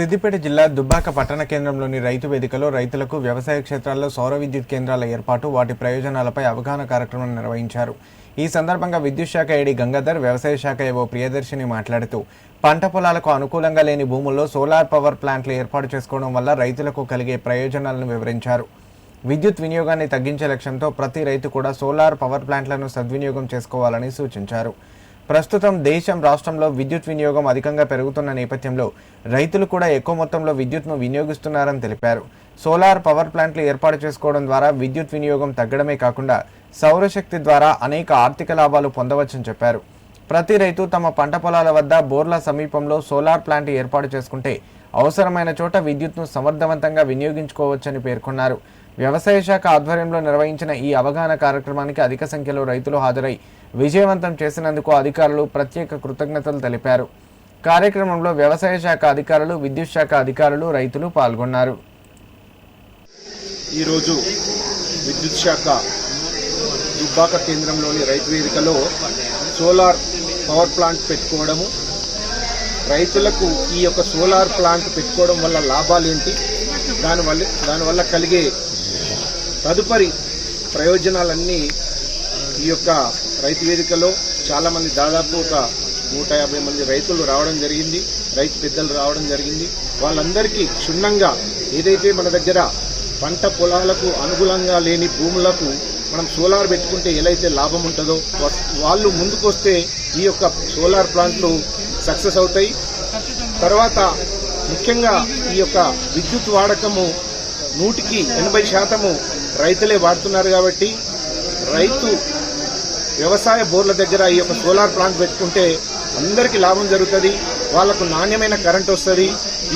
సిద్దిపేట జిల్లా దుబ్బాక పట్టణ కేంద్రంలోని రైతు వేదికలో రైతులకు వ్యవసాయ క్షేత్రాల్లో సౌర విద్యుత్ కేంద్రాల ఏర్పాటు, వాటి ప్రయోజనాలపై అవగాహన కార్యక్రమం నిర్వహించారు. ఈ సందర్భంగా విద్యుత్ శాఖ ఏడీ గంగాధర్, వ్యవసాయ శాఖ ఏవో ప్రియదర్శిని మాట్లాడుతూ పంట పొలాలకు అనుకూలంగా లేని భూముల్లో సోలార్ పవర్ ప్లాంట్లు ఏర్పాటు చేసుకోవడం వల్ల రైతులకు కలిగే ప్రయోజనాలను వివరించారు. విద్యుత్ వినియోగాన్ని తగ్గించే లక్ష్యంతో ప్రతి రైతు కూడా సోలార్ పవర్ ప్లాంట్లను సద్వినియోగం చేసుకోవాలని సూచించారు. ప్రస్తుతం దేశం రాష్ట్రంలో విద్యుత్ వినియోగం అధికంగా పెరుగుతున్న నేపథ్యంలో రైతులు కూడా ఎక్కువ మొత్తంలో విద్యుత్ను వినియోగిస్తున్నారని తెలిపారు. సోలార్ పవర్ ప్లాంట్లు ఏర్పాటు చేసుకోవడం ద్వారా విద్యుత్ వినియోగం తగ్గడమే కాకుండా సౌరశక్తి ద్వారా అనేక ఆర్థిక లాభాలు పొందవచ్చని చెప్పారు. ప్రతి రైతు తమ పంట పొలాల వద్ద బోర్ల సమీపంలో సోలార్ ప్లాంట్ ఏర్పాటు చేసుకుంటే అవసరమైన చోట విద్యుత్ను సమర్థవంతంగా వినియోగించుకోవచ్చని పేర్కొన్నారు. వ్యవసాయ శాఖ ఆధ్వర్యంలో నిర్వహించిన ఈ అవగాహన కార్యక్రమానికి అధిక సంఖ్యలో రైతులు హాజరై విజయవంతం చేసినందుకు అధికారులు ప్రత్యేక కృతజ్ఞతలు తెలిపారు. కార్యక్రమంలో వ్యవసాయ శాఖ అధికారులు, విద్యుత్ శాఖ అధికారులు, రైతులు పాల్గొన్నారు. ఈరోజు విద్యుత్ శాఖ దుబ్బాక కేంద్రంలోని రైతు వేదికలో సోలార్ పవర్ ప్లాంట్ పెట్టుకోవడము, రైతులకు ఈ యొక్క సోలార్ ప్లాంట్ పెట్టుకోవడం వల్ల లాభాలు ఏంటి, దానివల్ల కలిగే తదుపరి ప్రయోజనాలన్నీ ఈ యొక్క రైతు వేదికలో చాలామంది, దాదాపు ఒక 150 మంది రైతులు రావడం జరిగింది, రైతు పెద్దలు రావడం జరిగింది. వాళ్ళందరికీ క్షుణ్ణంగా ఏదైతే మన దగ్గర పంట పొలాలకు అనుకూలంగా లేని భూములకు మనం సోలార్ పెట్టుకుంటే ఎలాగైతే లాభం ఉంటుందో వాళ్ళు ముందుకొస్తే ఈ యొక్క సోలార్ ప్లాంట్లు సక్సెస్ అవుతాయి. తర్వాత ముఖ్యంగా ఈ యొక్క విద్యుత్ వాడకము 100కి 80% రైతులే వాడుతున్నారు కాబట్టి రైతు వ్యవసాయ బోర్ల దగ్గర ఈ యొక్క సోలార్ ప్లాంట్ పెట్టుకుంటే అందరికీ లాభం జరుగుతుంది, వాళ్లకు నాణ్యమైన కరెంట్ వస్తుంది.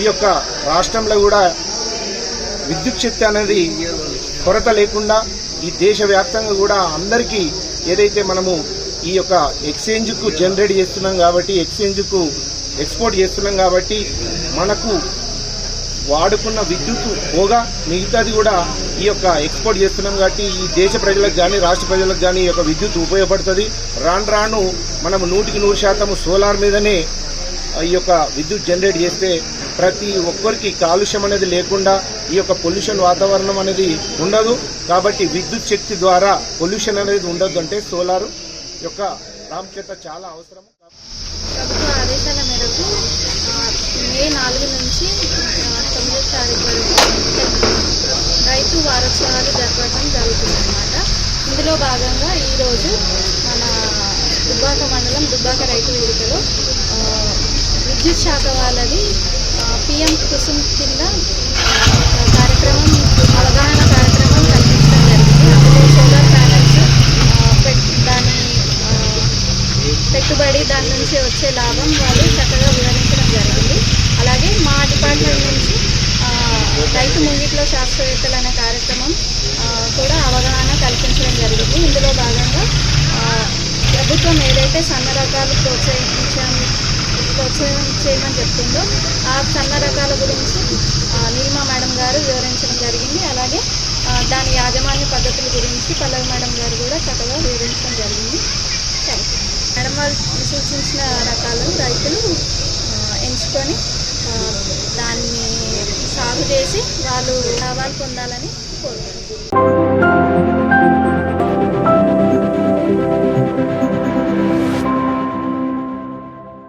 ఈ యొక్క రాష్ట్రంలో కూడా విద్యుత్ శక్తి అనేది కొరత లేకుండా ఈ దేశవ్యాప్తంగా కూడా అందరికీ ఏదైతే మనము ఈ యొక్క ఎక్స్చేంజ్కు జనరేట్ చేస్తున్నాం కాబట్టి, ఎక్స్చేంజ్కు ఎక్స్పోర్ట్ చేస్తున్నాం కాబట్టి మనకు వాడుకున్న విద్యుత్ పోగా మిగతాది కూడా ఈ యొక్క ఎక్స్పోర్ట్ చేస్తున్నాం కాబట్టి ఈ దేశ ప్రజలకు కానీ రాష్ట్ర ప్రజలకు కానీ ఈ యొక్క విద్యుత్ ఉపయోగపడుతుంది. రాను మనం 100కి 100% సోలార్ మీదనే ఈ యొక్క విద్యుత్ జనరేట్ చేస్తే ప్రతి ఒక్కరికి కాలుష్యం అనేది లేకుండా ఈ యొక్క పొల్యూషన్ వాతావరణం అనేది ఉండదు. కాబట్టి విద్యుత్ శక్తి ద్వారా పొల్యూషన్ అనేది ఉండదు. అంటే సోలార్ యొక్క ప్రాముఖ్యత చాలా అవసరం. ప్రభుత్వ ఆదేశాల మేరకు మే 4 నుంచి 9 తారీఖు వరకు రైతు వారోత్సవాలు జరపడం జరుగుతుందన్నమాట. ఇందులో భాగంగా ఈరోజు మన దుబ్బాక మండలం దుబ్బాక రైతు వేదికలో విద్యుత్ శాఖ వాళ్ళది PM కుసుమ్ కింద కార్యక్రమం, అవగాహన కార్యక్రమం కల్పించడం జరిగింది. అందులో సోలార్ ప్యానెల్స్ దాని పెట్టుబడి, దాని నుంచి వచ్చే లాభం వాళ్ళు చక్కగా వివరించడం జరిగింది. అలాగే మా డిపార్ట్మెంట్ నుంచి రైతు ముంగిట్లో శాస్త్రవేత్తలు అనే కార్యక్రమం కూడా అవగాహన కల్పించడం జరిగింది. ఇందులో భాగంగా ప్రభుత్వం ఏదైతే సన్న రకాలు ప్రోత్సహం చేయమని చెప్తుందో ఆ సన్న రకాల గురించి నీలిమా మేడం గారు వివరించడం జరిగింది. అలాగే దాని యాజమాన్య పద్ధతుల గురించి పల్లవి మేడం గారు కూడా చక్కగా వివరించడం జరిగింది. Thank you. మేడం వాళ్ళు సూచించిన రకాలు రైతులు ఎంచుకొని దాన్ని సాగు చేసి వాళ్ళు లాభాలు పొందాలని కోరుకుంటున్నాను.